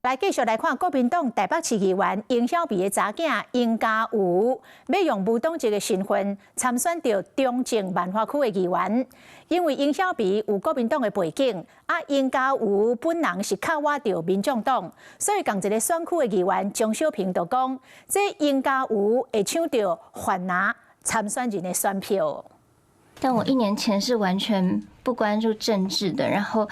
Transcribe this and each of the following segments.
來繼續來看國民黨台北市議員尹小薇的查囝尹家瑜，要用無黨籍的身份參選到中正萬華區的議員。因為尹小薇有國民黨的背景，尹家瑜本人是靠挖到民眾黨，所以同一個選區的議員江小平就講，這尹家瑜會搶到泛藍參選人的選票。但我1年前是完全不關注政治的，然後。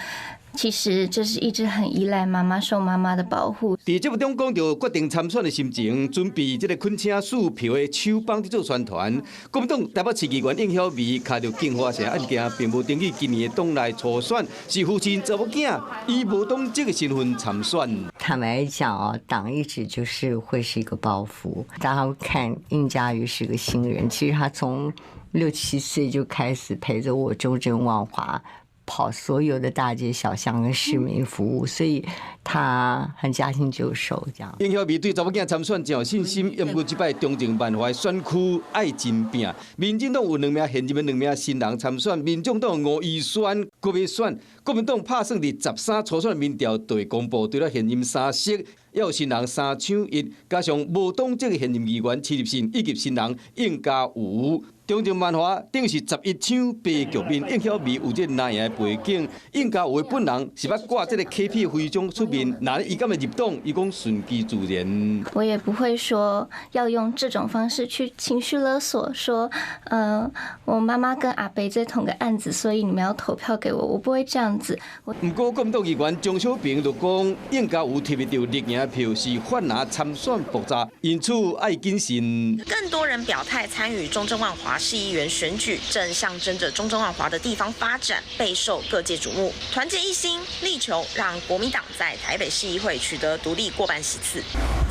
其實就是一直很依賴媽媽，受媽媽的保護。在節目中講到決定參選的心情，準備這個捆車數票的手幫在做宣傳。國民黨台北市議員尹小薇卡到警花城案件，並無登記今年的黨內初選，是父親查某囝以無黨籍的身份參選。坦白講黨一直就是會是一個包袱。大家看尹家瑜是個新人，其實他從6、7歲就開始陪着我中正萬華。跑所有的大街小巷跟市民服務，所以他很駕輕就熟。這樣，尹小薇對查某囝參選真有信心，因為這擺中正萬華選區愛真拼。民進黨有2名現任的2名新人參選，民眾黨5位選國要選，國民黨拍算佇13初選民調就會公布，除了現任3席，也有新人3搶1，加上無黨籍的現任議員徐立新以及新人尹家瑜。中正萬華等於是11搶8局面，尹小薇有這個藍營的背景，尹家瑜本人是捌掛這個 KP 徽章出面，那伊敢會入黨，伊講順其自然。我也不會說要用這種方式去情緒勒索，說我媽媽跟阿伯在同個案子，所以你們要投票給我，我不會這樣子。不過國民黨議員江小平就講，尹家瑜提不到綠營的票是泛藍參選複雜，因此愛謹慎。更多人表態參與中正萬華市議員選舉，正象徵着中正萬華的地方發展備受各界矚目。團結一心，力求讓國民黨在台北市議會取得獨立過半席次。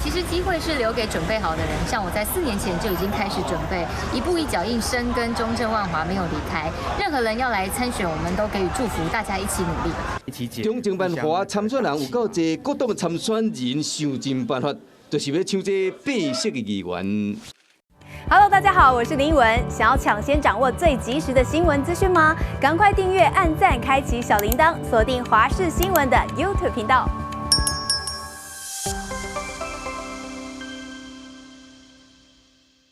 其實機會是留給準備好的人，像我在4年前就已經開始準備，一步一腳印深耕中正萬華，沒有離開。任何人要來參選，我們都給予祝福，大家一起努力。中正萬華參選人有夠多，各黨的參選人想盡辦法，就是要搶這白色的議員。Hello， 大家好，我是林文。想要搶先掌握最及時的新聞資訊嗎？趕快訂閱、按讚、開啟小鈴鐺，鎖定華視新聞的 YouTube 頻道。